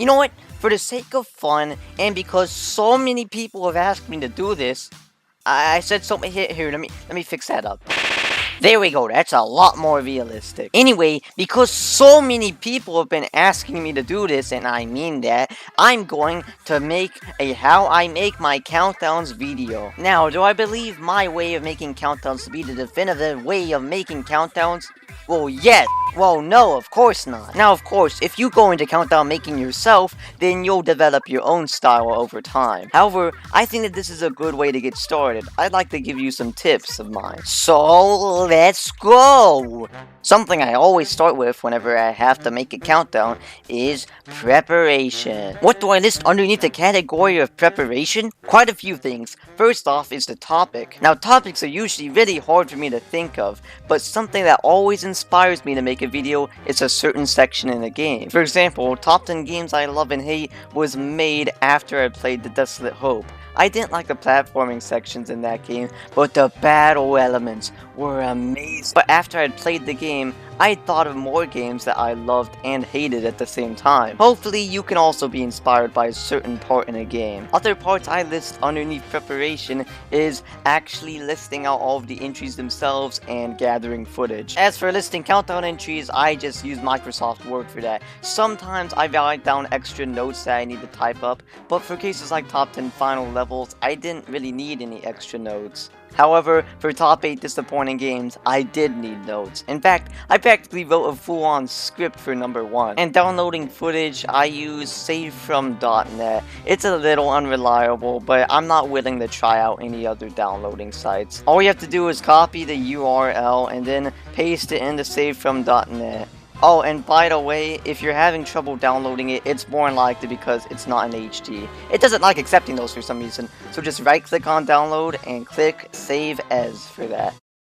You know what? For the sake of fun, and because so many people have asked me to do this, I said something here. Let me fix that up. There we go, that's a lot more realistic. Anyway, because so many people have been asking me to do this, and I mean that, I'm going to make a how I make my countdowns video. Now, do I believe my way of making countdowns to be the definitive way of making countdowns? Well, yes. Well, no, of course not. Now, of course, if you go into countdown making yourself, then you'll develop your own style over time. However, I think that this is a good way to get started. I'd like to give you some tips of mine. So, let's go! Something I always start with whenever I have to make a countdown is preparation. What do I list underneath the category of preparation? Quite a few things. First off is the topic. Now, topics are usually really hard for me to think of, but something that always inspires me to make a video is a certain section in a game. For example, Top 10 Games I Love and Hate was made after I played The Desolate Hope. I didn't like the platforming sections in that game, but the battle elements were amazing. But after I'd played the game, I thought of more games that I loved and hated at the same time. Hopefully you can also be inspired by a certain part in a game. Other parts I list underneath preparation is actually listing out all of the entries themselves and gathering footage. As for listing countdown entries, I just use Microsoft Word for that. Sometimes I write down extra notes that I need to type up, but for cases like top 10 final levels, I didn't really need any extra notes. However, for top 8 disappointing games, I did need notes. In fact, I practically wrote a full-on script for number 1. And downloading footage, I use savefrom.net. It's a little unreliable, but I'm not willing to try out any other downloading sites. All you have to do is copy the URL and then paste it into savefrom.net. Oh, and by the way, if you're having trouble downloading it, it's more than likely because it's not in HD. It doesn't like accepting those for some reason, so just right-click on download and click Save As for that.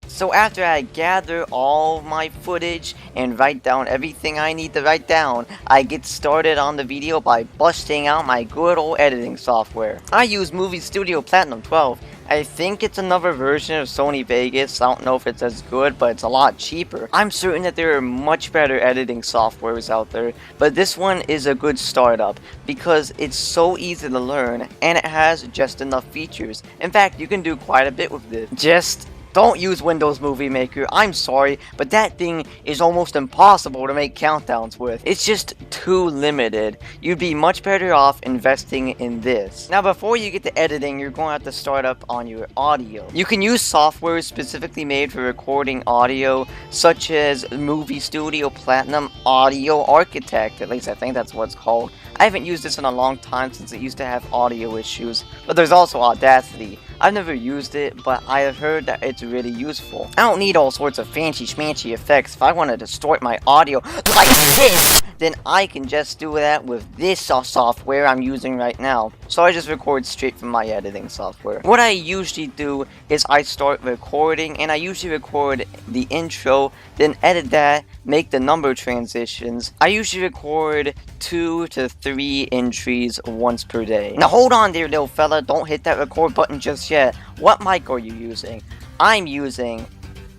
So after I gather all my footage and write down everything I need to write down, I get started on the video by busting out my good old editing software. I use Movie Studio Platinum 12. I think it's another version of Sony Vegas. I don't know if it's as good, but it's a lot cheaper. I'm certain that there are much better editing softwares out there, but this one is a good startup because it's so easy to learn and it has just enough features. In fact, you can do quite a bit with this. Just don't use Windows Movie Maker. I'm sorry, but that thing is almost impossible to make countdowns with. It's just too limited. You'd be much better off investing in this. Now, before you get to editing, you're going to have to start up on your audio. You can use software specifically made for recording audio, such as Movie Studio Platinum Audio Architect. At least I think that's what it's called. I haven't used this in a long time since it used to have audio issues, but there's also Audacity. I've never used it, but I have heard that it's really useful. I don't need all sorts of fancy schmancy effects. If I want to distort my audio like this, then I can just do that with this software I'm using right now. So I just record straight from my editing software. What I usually do is I start recording, and I usually record the intro, then edit that, make the number transitions. I usually record 2 to 3 entries once per day. Now hold on there, little fella, don't hit that record button just yet. What mic are you using? I'm using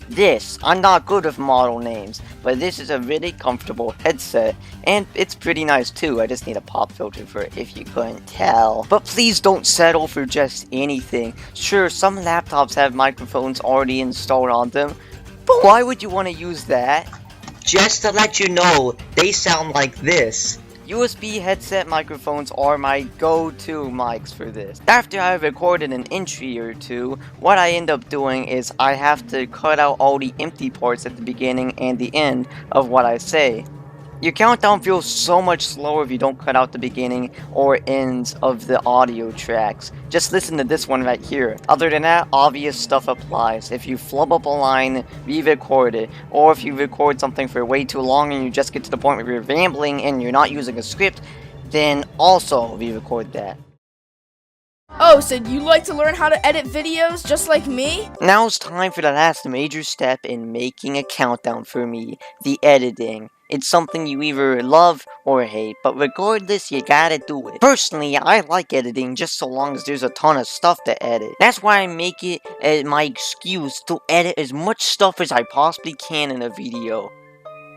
this. I'm not good with model names, but this is a really comfortable headset, and it's pretty nice too. I just need a pop filter for it if you couldn't tell. But please don't settle for just anything. Sure, some laptops have microphones already installed on them, but why would you want to use that? Just to let you know, they sound like this. USB headset microphones are my go-to mics for this. After I've recorded an entry or two, what I end up doing is I have to cut out all the empty parts at the beginning and the end of what I say. Your countdown feels so much slower if you don't cut out the beginning or ends of the audio tracks. Just listen to this one right here. Other than that, obvious stuff applies. If you flub up a line, re-record it. Or if you record something for way too long and you just get to the point where you're rambling and you're not using a script, then also re-record that. Oh, so you like to learn how to edit videos just like me? Now it's time for the last major step in making a countdown for me, the editing. It's something you either love or hate, but regardless, you gotta do it. Personally, I like editing just so long as there's a ton of stuff to edit. That's why I make it my excuse to edit as much stuff as I possibly can in a video.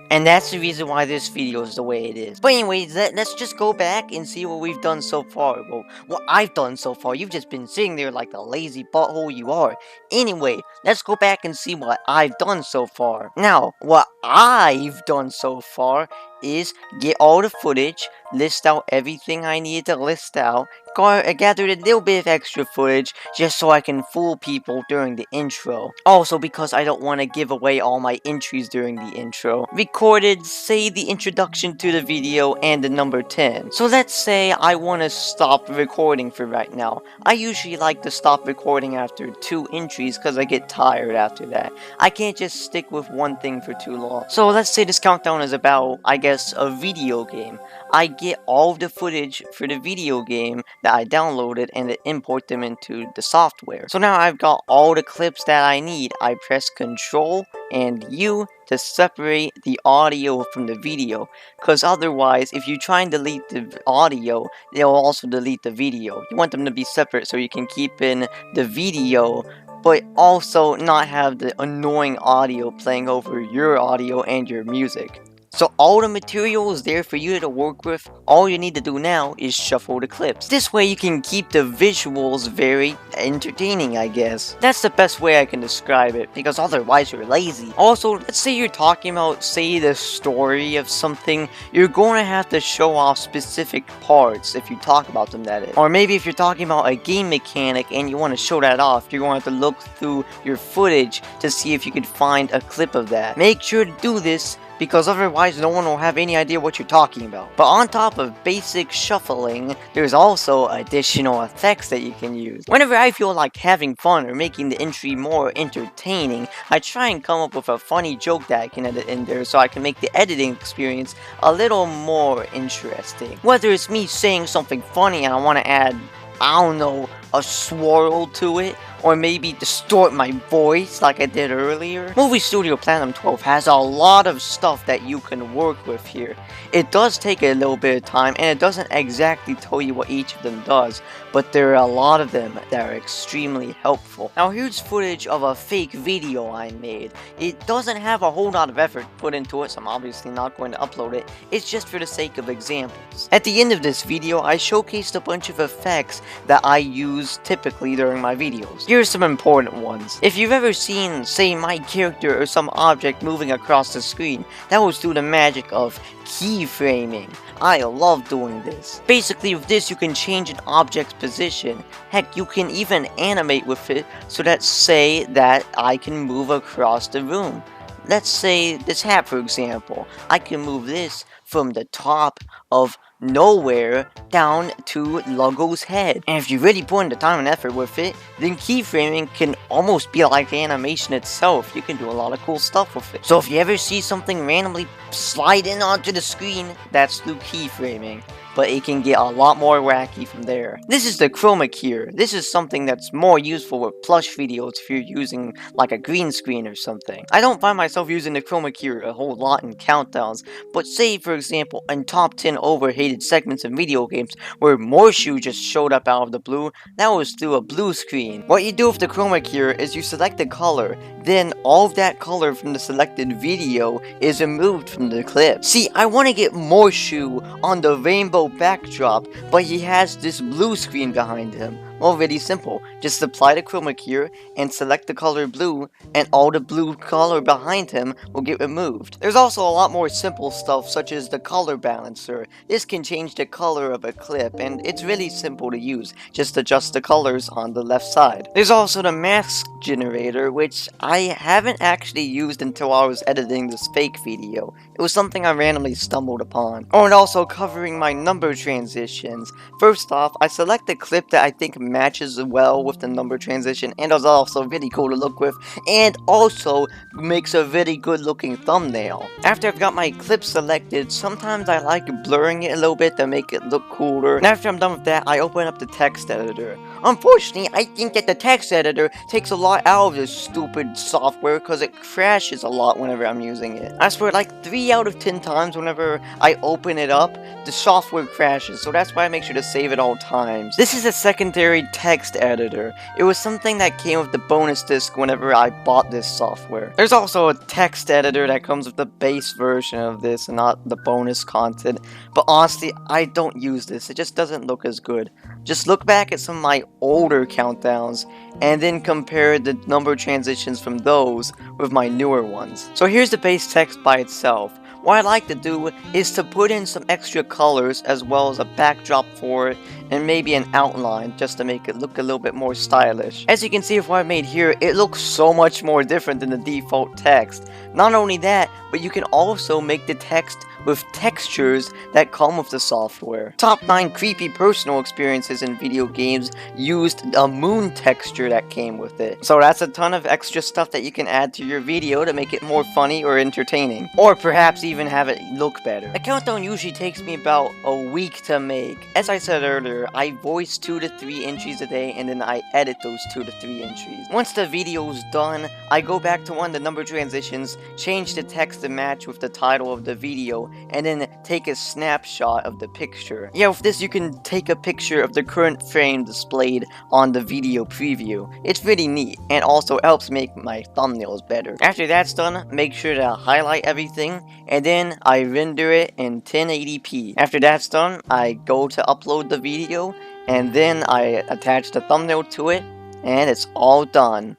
And that's the reason why this video is the way it is. But anyways, let's just go back and see what we've done so far. Well, what I've done so far. You've just been sitting there like the lazy butthole you are. Anyway, let's go back and see what I've done so far. Now, what I've done so far is get all the footage, list out everything I needed to list out, gathered a little bit of extra footage just so I can fool people during the intro. Also, because I don't want to give away all my entries during the intro, recorded, say, the introduction to the video and the number 10. So let's say I want to stop recording for right now. I usually like to stop recording after 2 entries because I get tired after that. I can't just stick with one thing for too long. So let's say this countdown is about, I guess, a video game. I get all of the footage for the video game that I downloaded and import them into the software. So now I've got all the clips that I need. I press Control and U to separate the audio from the video, because otherwise if you try and delete the audio, they'll also delete the video. You want them to be separate so you can keep in the video but also not have the annoying audio playing over your audio and your music. So all the material is there for you to work with. All you need to do now is shuffle the clips. This way you can keep the visuals very entertaining, I guess. That's the best way I can describe it, because otherwise you're lazy. Also, let's say you're talking about, say, the story of something. You're going to have to show off specific parts if you talk about them, that is. Or maybe if you're talking about a game mechanic and you want to show that off, you're going to have to look through your footage to see if you could find a clip of that. Make sure to do this, because otherwise no one will have any idea what you're talking about. But on top of basic shuffling, there's also additional effects that you can use. Whenever I feel like having fun or making the entry more entertaining, I try and come up with a funny joke that I can edit in there so I can make the editing experience a little more interesting. Whether it's me saying something funny and I want to add, I don't know, a swirl to it, or maybe distort my voice like I did earlier. Movie Studio Platinum 12 has a lot of stuff that you can work with here. It does take a little bit of time, and it doesn't exactly tell you what each of them does, but there are a lot of them that are extremely helpful. Now here's footage of a fake video I made. It doesn't have a whole lot of effort put into it, so I'm obviously not going to upload it. It's just for the sake of examples. At the end of this video, I showcased a bunch of effects that I use typically during my videos. Here's some important ones. If you've ever seen, say, my character or some object moving across the screen, that was through the magic of keyframing. I love doing this. Basically, with this, you can change an object's position. Heck, you can even animate with it, so let's say that I can move across the room. Let's say this hat, for example. I can move this from the top of nowhere down to Luggo's head. And if you really put in the time and effort with it, then keyframing can almost be like animation itself. You can do a lot of cool stuff with it. So if you ever see something randomly slide in onto the screen, that's through keyframing. But it can get a lot more wacky from there. This is the chroma key. This is something that's more useful with plush videos if you're using like a green screen or something. I don't find myself using the chroma key a whole lot in countdowns, but say for example in top 10 overhated segments in video games where Morshu just showed up out of the blue, that was through a blue screen. What you do with the chroma key is you select the color, then all of that color from the selected video is removed from the clip. See, I want to get Morshu on the rainbow backdrop, but he has this blue screen behind him. Well, really simple. Just apply the chroma key and select the color blue, and all the blue color behind him will get removed. There's also a lot more simple stuff, such as the color balancer. This can change the color of a clip, and it's really simple to use. Just adjust the colors on the left side. There's also the mask generator, which I haven't actually used until I was editing this fake video. It was something I randomly stumbled upon. Oh, and also covering my number transitions. First off, I select the clip that I think matches well with the number transition, and is also really cool to look with, and also makes a really good looking thumbnail. After I've got my clip selected, sometimes I like blurring it a little bit to make it look cooler, and after I'm done with that, I open up the text editor. Unfortunately, I think that the text editor takes a lot out of this stupid software because it crashes a lot whenever I'm using it. I swear, like 3 out of 10 times whenever I open it up, the software crashes, so that's why I make sure to save at all times. This is a secondary a text editor. It was something that came with the bonus disc whenever I bought this software. There's also a text editor that comes with the base version of this and not the bonus content, but honestly, I don't use this. It just doesn't look as good. Just look back at some of my older countdowns and then compare the number transitions from those with my newer ones. So here's the base text by itself. What I like to do is to put in some extra colors as well as a backdrop for it and maybe an outline just to make it look a little bit more stylish. As you can see with what I made here, it looks so much more different than the default text. Not only that, but you can also make the text with textures that come with the software. Top 9 creepy personal experiences in video games used a moon texture that came with it. So that's a ton of extra stuff that you can add to your video to make it more funny or entertaining. Or perhaps even have it look better. A countdown usually takes me about a week to make. As I said earlier, I voice 2 to 3 entries a day and then I edit those 2 to 3 entries. Once the video's done, I go back to one of the number transitions, change the text to match with the title of the video, and then take a snapshot of the picture. Yeah, with this you can take a picture of the current frame displayed on the video preview. It's really neat, and also helps make my thumbnails better. After that's done, make sure to highlight everything, and then I render it in 1080p. After that's done, I go to upload the video, and then I attach the thumbnail to it, and it's all done.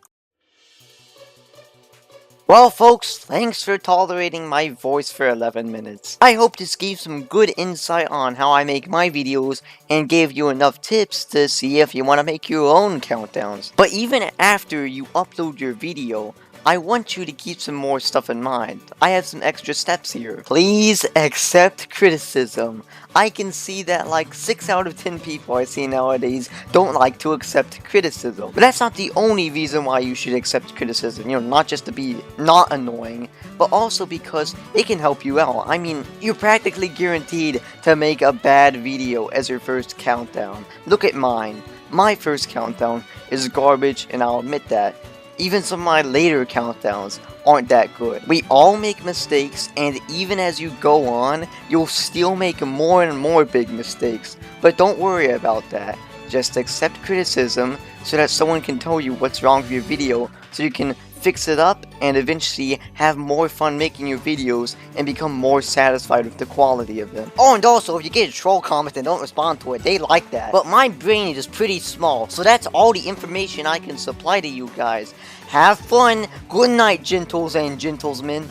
Well folks, thanks for tolerating my voice for 11 minutes. I hope this gave some good insight on how I make my videos and gave you enough tips to see if you want to make your own countdowns. But even after you upload your video, I want you to keep some more stuff in mind. I have some extra steps here. Please accept criticism. I can see that like 6 out of 10 people I see nowadays don't like to accept criticism. But that's not the only reason why you should accept criticism. You know, not just to be not annoying, but also because it can help you out. I mean, you're practically guaranteed to make a bad video as your first countdown. Look at mine. My first countdown is garbage, and I'll admit that. Even some of my later countdowns aren't that good. We all make mistakes, and even as you go on, you'll still make more and more big mistakes. But don't worry about that. Just accept criticism so that someone can tell you what's wrong with your video so you can fix it up and eventually have more fun making your videos and become more satisfied with the quality of them. Oh, and also if you get a troll comment and don't respond to it, they like that. But my brain is pretty small, so that's all the information I can supply to you guys. Have fun. Good night, gentles and gentlesmen.